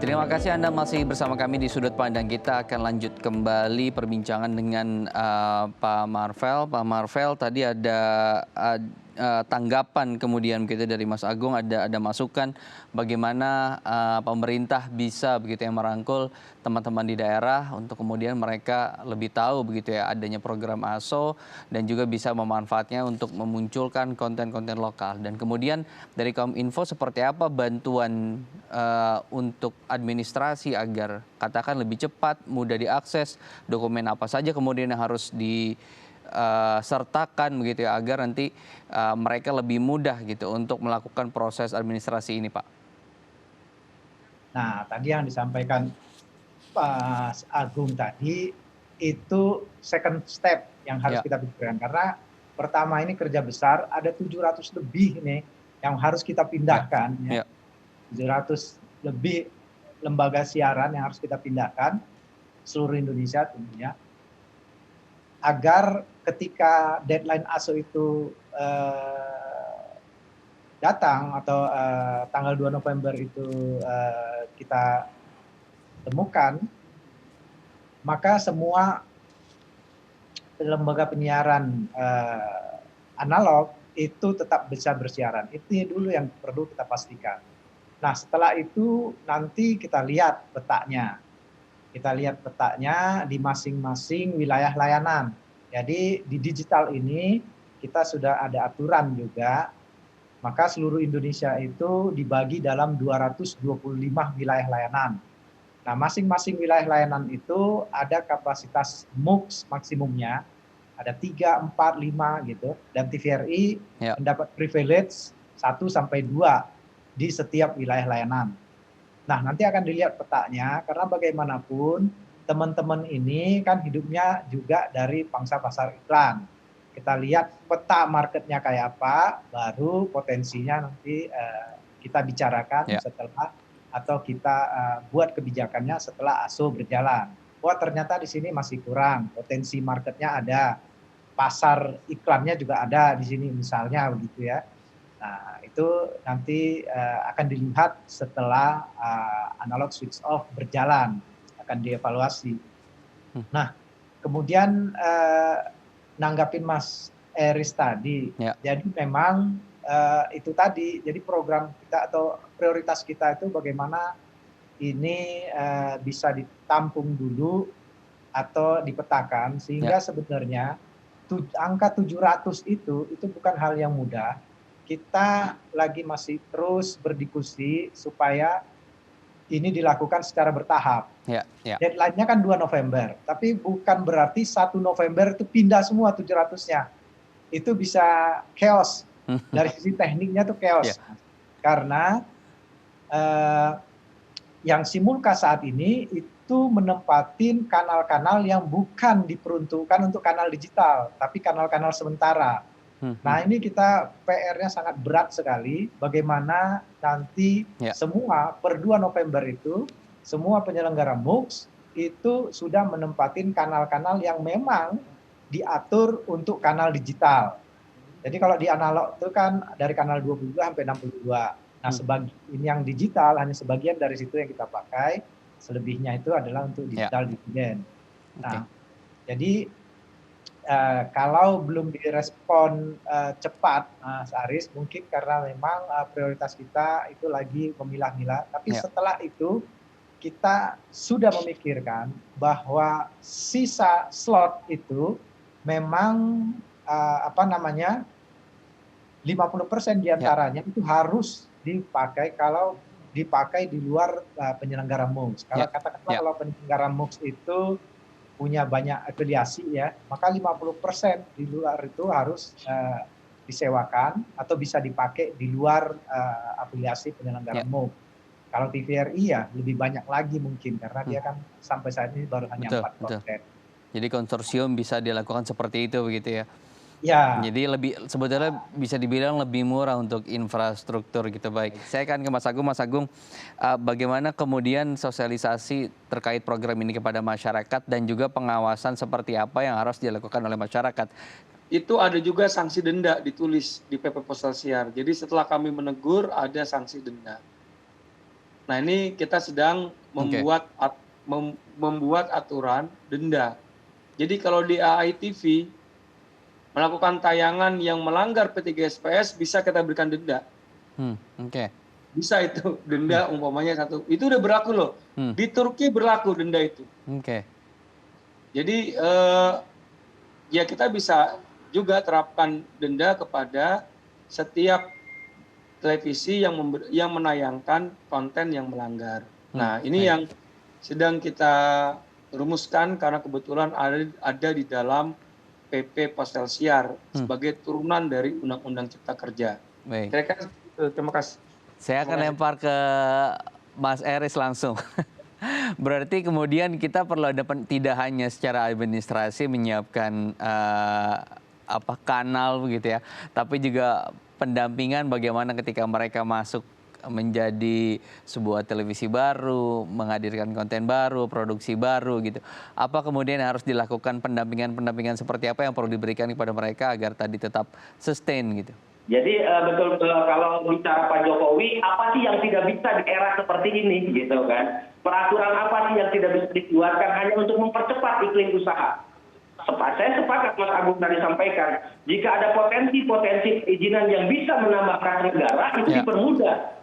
Terima kasih Anda masih bersama kami di Sudut Pandang. Kita akan lanjut kembali perbincangan dengan Pak Marvel. Pak Marvel, tadi ada tanggapan kemudian begitu dari Mas Agung, ada masukan bagaimana pemerintah bisa begitu ya merangkul teman-teman di daerah untuk kemudian mereka lebih tahu begitu ya adanya program ASO dan juga bisa memanfaatnya untuk memunculkan konten-konten lokal. Dan kemudian dari Kominfo seperti apa bantuan untuk administrasi agar katakan lebih cepat, mudah diakses, dokumen apa saja kemudian yang harus disertakan begitu ya agar nanti mereka lebih mudah gitu untuk melakukan proses administrasi ini, Pak. Nah, tadi yang disampaikan Pak Agung tadi itu second step yang harus Ya, kita pikirkan karena pertama ini kerja besar ada 700 lebih nih yang harus kita ya, pindahkan ya. ya, 700 lebih lembaga siaran yang harus kita pindahkan seluruh Indonesia tentunya agar ketika deadline ASO itu datang atau tanggal 2 November itu kita temukan, maka semua lembaga penyiaran analog itu tetap bisa bersiaran. Itu dulu yang perlu kita pastikan. Nah, setelah itu nanti kita lihat petanya. Kita lihat petanya di masing-masing wilayah layanan. Jadi di digital ini kita sudah ada aturan juga, maka seluruh Indonesia itu dibagi dalam 225 wilayah layanan. Nah, masing-masing wilayah layanan itu ada kapasitas MUX maksimumnya, ada 3, 4, 5 gitu. Dan TVRI ya. mendapat privilege 1 sampai 2 di setiap wilayah layanan. Nah, nanti akan dilihat petanya karena bagaimanapun teman-teman ini kan hidupnya juga dari pangsa pasar iklan. Kita lihat peta marketnya kayak apa, baru potensinya nanti kita bicarakan Ya. setelah atau kita buat kebijakannya setelah ASO berjalan. Wah, ternyata di sini masih kurang, potensi marketnya ada, pasar iklannya juga ada di sini misalnya begitu ya. Nah, itu nanti akan dilihat setelah analog switch off berjalan, akan dievaluasi. Hmm. Nah, kemudian nanggapin Mas Eris tadi, Ya. jadi memang itu tadi, jadi program kita atau prioritas kita itu bagaimana ini bisa ditampung dulu atau dipetakan Ya. sehingga sebenarnya angka 700 itu bukan hal yang mudah. Kita lagi masih terus berdiskusi supaya ini dilakukan secara bertahap. Ya. Ya. Deadline-nya kan 2 November, tapi bukan berarti 1 November itu pindah semua 700-nya. Itu bisa chaos. Dari sisi tekniknya tuh Ya. chaos. Karena yang simulcast saat ini itu menempatin kanal-kanal yang bukan diperuntukkan untuk kanal digital, tapi kanal-kanal sementara. Nah, ini kita PR-nya sangat berat sekali, bagaimana nanti Ya. semua per 2 November itu, semua penyelenggara MUX itu sudah menempatin kanal-kanal yang memang diatur untuk kanal digital. Jadi kalau di analog itu kan dari kanal 22 sampai 62. Nah, ini yang digital hanya sebagian dari situ yang kita pakai, selebihnya itu adalah untuk Ya. digital dividen. Oke. Nah, jadi kalau belum direspon cepat, Mas Aris, mungkin karena memang prioritas kita itu lagi memilah-milah. Tapi Ya. setelah itu kita sudah memikirkan bahwa sisa slot itu memang 50% Ya. diantaranya itu harus dipakai kalau dipakai di luar penyelenggara MUX. Kalau Ya. katakanlah Ya. kalau penyelenggara MUX itu punya banyak afiliasi ya, maka 50% di luar itu harus disewakan atau bisa dipakai di luar afiliasi penyelenggara Ya. MUX. Kalau TVRI ya lebih banyak lagi mungkin karena dia kan sampai saat ini baru hanya Betul, betul. 4%. Jadi konsorsium bisa dilakukan seperti itu begitu ya. Ya, Jadi sebetulnya bisa dibilang lebih murah untuk infrastruktur gitu. Baik, saya akan ke Mas Agung. Mas Agung, bagaimana kemudian sosialisasi terkait program ini kepada masyarakat dan juga pengawasan seperti apa yang harus dilakukan oleh masyarakat? Itu ada juga sanksi denda ditulis di PP Postal Siar. Jadi setelah kami menegur ada sanksi denda. Nah, ini kita sedang membuat aturan denda. Jadi kalau di AITV melakukan tayangan yang melanggar P3SPS bisa kita berikan denda. Bisa itu denda umpamanya 1. Itu udah berlaku loh. Di Turki berlaku denda itu. Jadi ya kita bisa juga terapkan denda kepada setiap televisi yang menayangkan konten yang melanggar. Nah, ini yang sedang kita rumuskan karena kebetulan ada di dalam PP Postel Siar sebagai turunan dari Undang-Undang Cipta Kerja. Baik. Terima kasih. Saya akan lempar ke Mas Eris langsung. Berarti kemudian kita perlu ada tidak hanya secara administrasi menyiapkan kanal begitu ya, tapi juga pendampingan bagaimana ketika mereka masuk menjadi sebuah televisi baru, menghadirkan konten baru, produksi baru gitu. Apa kemudian harus dilakukan pendampingan seperti apa yang perlu diberikan kepada mereka agar tadi tetap sustain gitu? Jadi betul kalau bicara Pak Jokowi, apa sih yang tidak bisa di era seperti ini gitu kan? Peraturan apa sih yang tidak bisa dikeluarkan hanya untuk mempercepat iklim usaha? Saya sepakat Mas Agung tadi sampaikan, jika ada potensi perizinan yang bisa menambah kas negara itu dipermudah.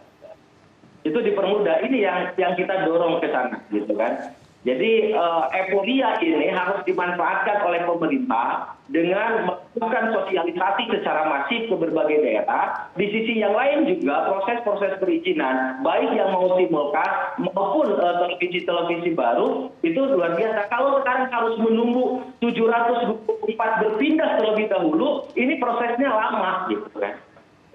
Itu dipermudah. Ini yang kita dorong ke sana gitu kan. Jadi euforia ini harus dimanfaatkan oleh pemerintah dengan melakukan sosialisasi secara masif ke berbagai daerah. Di sisi yang lain juga proses-proses perizinan, baik yang mau simulcast maupun televisi-televisi baru, itu luar biasa. Kalau sekarang harus menunggu 724 berpindah terlebih dahulu, ini prosesnya lama gitu kan.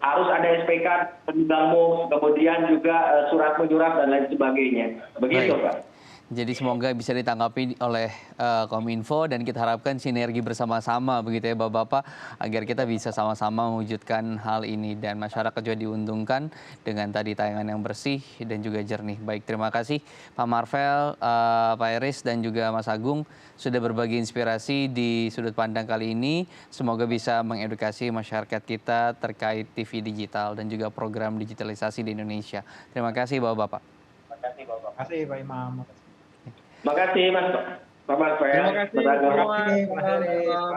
Harus ada SPK, penunggang, kemudian juga surat menyurat dan lain sebagainya. Begitu Pak. Jadi semoga bisa ditanggapi oleh Kominfo dan kita harapkan sinergi bersama-sama begitu ya Bapak-Bapak agar kita bisa sama-sama mewujudkan hal ini dan masyarakat juga diuntungkan dengan tadi tayangan yang bersih dan juga jernih. Baik, terima kasih Pak Marvel, Pak Eris dan juga Mas Agung sudah berbagi inspirasi di sudut pandang kali ini. Semoga bisa mengedukasi masyarakat kita terkait TV digital dan juga program digitalisasi di Indonesia. Terima kasih Bapak-Bapak. Terima kasih Pak Imam. Terima kasih Mas Pak Marvel. Terima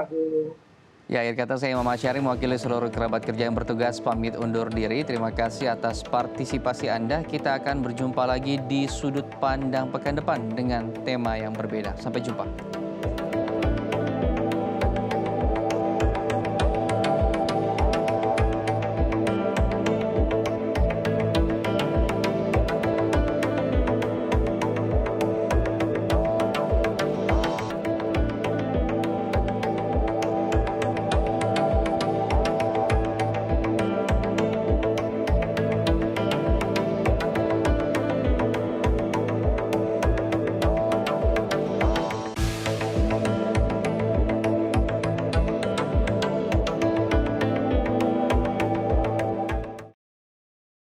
kasih. Ya, akhir kata saya Imam Asyari mewakili seluruh kerabat kerja yang bertugas pamit undur diri. Terima kasih atas partisipasi Anda. Kita akan berjumpa lagi di sudut pandang pekan depan dengan tema yang berbeda. Sampai jumpa.